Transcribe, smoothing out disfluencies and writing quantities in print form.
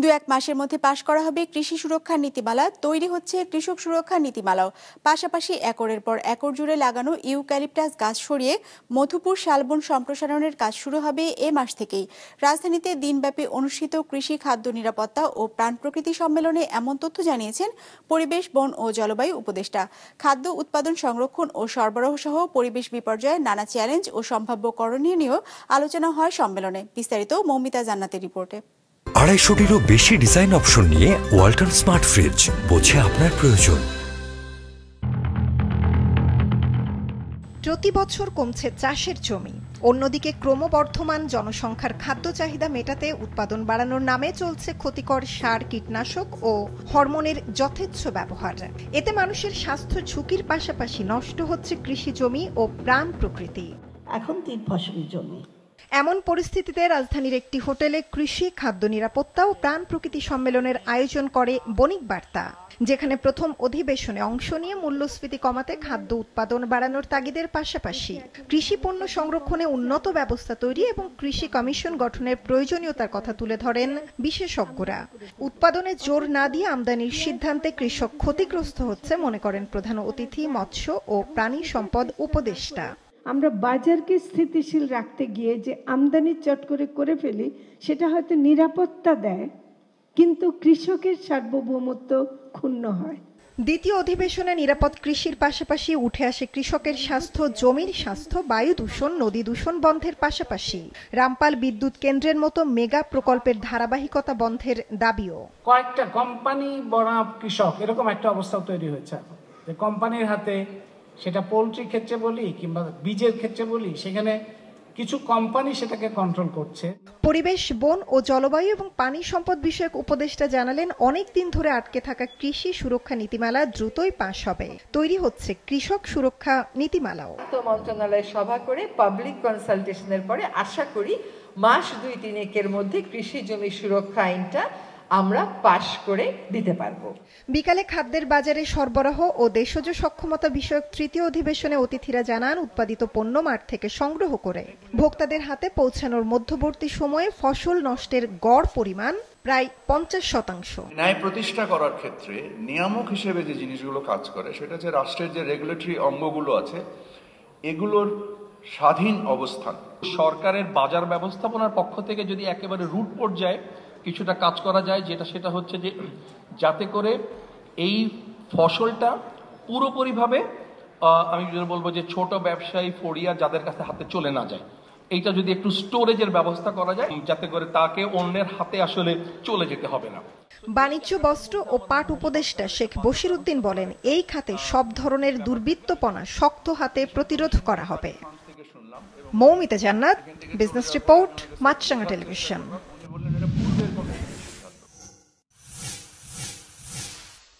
দু-এক মাসের মধ্যে পাশ করা হবে কৃষি সুরক্ষা নীতিমালা। তৈরি হচ্ছে কৃষক সুরক্ষা নীতিমালাও। পাশাপাশি একরের পর একর জুড়ে লাগানো ইউক্যালিপটাস গাছ সরিয়ে মধুপুর শালবন সম্প্রসারণের কাজ শুরু হবে এ মাস থেকেই। রাজধানীতে দিনব্যাপী অনুষ্ঠিত কৃষি খাদ্য নিরাপত্তা ও প্রাণ প্রকৃতি সম্মেলনে এমন তথ্য জানিয়েছেন পরিবেশ, বন ও জলবায়ু উপদেষ্টা। খাদ্য উৎপাদন, সংরক্ষণ ও সরবরাহ সহ পরিবেশ বিপর্যয়ের নানা চ্যালেঞ্জ ও সম্ভাব্য করণীয় নিয়েও আলোচনা হয় সম্মেলনে। বিস্তারিত মৌমিতা জান্নাতের রিপোর্টে। 250-টিরও বেশি ডিজাইন অপশন নিয়ে ওয়ালটন স্মার্ট ফ্রিজ, বোঝে আপনার প্রয়োজন। প্রতি বছর কমছে চাষের জমি, অন্যদিকে ক্রমবর্ধমান জনসংখ্যার খাদ্য চাহিদা মেটাতে উৎপাদন বাড়ানোর নামে চলছে ক্ষতিকর সার, কীটনাশক ও হরমোনের যথেচ্ছ ব্যবহার। এতে মানুষের স্বাস্থ্য ঝুঁকির পাশাপাশি নষ্ট হচ্ছে কৃষি জমি ও প্রাণ প্রকৃতি। এখন 3 ফসলি জমি। এমন পরিস্থিতিতে রাজধানীর একটি হোটেলে কৃষি খাদ্য নিরাপত্তা ও প্রাণ প্রকৃতি সম্মেলনের আয়োজন করে বণিক বার্তা, যেখানে প্রথম অধিবেশনে অংশ নিয়ে মূল্যস্ফীতি কমাতে খাদ্য উৎপাদন বাড়ানোর তাগিদের পাশাপাশি কৃষি পণ্য সংরক্ষণে উন্নত ব্যবস্থা তৈরি এবং কৃষি কমিশন গঠনের প্রয়োজনীয়তার কথা তুলে ধরেন বিশেষজ্ঞরা। উৎপাদনে জোর না দিয়ে আমদানির সিদ্ধান্তে কৃষক ক্ষতিগ্রস্ত হচ্ছে মনে করেন প্রধান অতিথি মৎস্য ও প্রাণী সম্পদ উপদেষ্টা। আমরা বাজারকে স্থিতিশীল রাখতে গিয়ে যে আমদানি চট করে ফেলি, সেটা হয়তো নিরাপত্তা দেয়, কিন্তু কৃষকের সার্বভৌমত্ব ক্ষুণ্ণ হয়। দ্বিতীয় অধিবেশনে নিরাপদ কৃষির পাশাপাশি উঠে আসে কৃষকের স্বাস্থ্য, জমির স্বাস্থ্য, বায়ু দূষণ, নদী দূষণ বন্ধের পাশাপাশি রামপাল বিদ্যুৎ কেন্দ্রের মতো মেগা প্রকল্পের ধারাবাহিকতা বন্ধের দাবিও। কয়েকটা কোম্পানি বনাম কৃষক, এরকম একটা অবস্থা তৈরি হয়েছে যে কোম্পানির হাতে, সেটা পোলট্রি ক্ষেত্রে বলি কিংবা বীজের ক্ষেত্রে বলি, সেখানে কিছু কোম্পানি সেটাকে কন্ট্রোল করছে। পরিবেশ, বন ও জলবায়ু এবং পানি সম্পদ বিষয়ক উপদেষ্টা জানালেন, অনেক দিন ধরে আটকে থাকা কৃষি সুরক্ষা নীতিমালা দ্রুতই পাস হবে। তৈরি হচ্ছে কৃষক সুরক্ষা নীতিমালাও। মন্ত্রণালয় সভা করে পাবলিক কনসালটেশনের পরে আশা করি মাস 2-3 মধ্যে কৃষি জমি সুরক্ষা আইনটা আমরা পাশ করে দিতে পারবো। বিকালে খাদ্যের বাজারে সরবরাহ ও দেশজ সক্ষমতা বিষয়ক তৃতীয় অধিবেশনে অতিথিরা জানান, উৎপাদিত পণ্য মাঠ থেকে সংগ্রহ করে ভোক্তাদের হাতে পৌঁছানোর মধ্যবর্তী সময়ে ফসল নষ্টের গড় পরিমাণ প্রায় 50%। ন্যায় প্রতিষ্ঠা করার ক্ষেত্রে নিয়ামক হিসেবে যে জিনিসগুলো কাজ করে, সেটা হচ্ছে রাষ্ট্রের যে রেগুলেটরি অঙ্গগুলো আছে, এগুলোর স্বাধীন অবস্থান। সরকারের বাজার ব্যবস্থাপনার পক্ষ থেকে যদি একেবারে রুট পর্যায়ে কিছুটা কাজ করা যায়, সেটা হচ্ছে যে যাতে করে এই ফসলটা পুরোপুরিভাবে আমি বলবো যে ছোট ব্যবসায়ী, ফড়িয়া যাদের কাছে হাতে চলে না যায়, এইটা যদি একটু স্টোরেজের ব্যবস্থা করা যায়, যাতে করে তাকে অন্যের হাতে আসলে চলে যেতে হবে না। বাণিজ্য, বস্ত্র ও পাট উপদেষ্টা শেখ বশির উদ্দিন বলেন, এই খাতে সব ধরনের দুর্বৃত্তপনা শক্ত হাতে প্রতিরোধ করা হবে। মৌমিতা জান্নাত, বিজনেস রিপোর্ট, মাছরাঙা টেলিভিশন।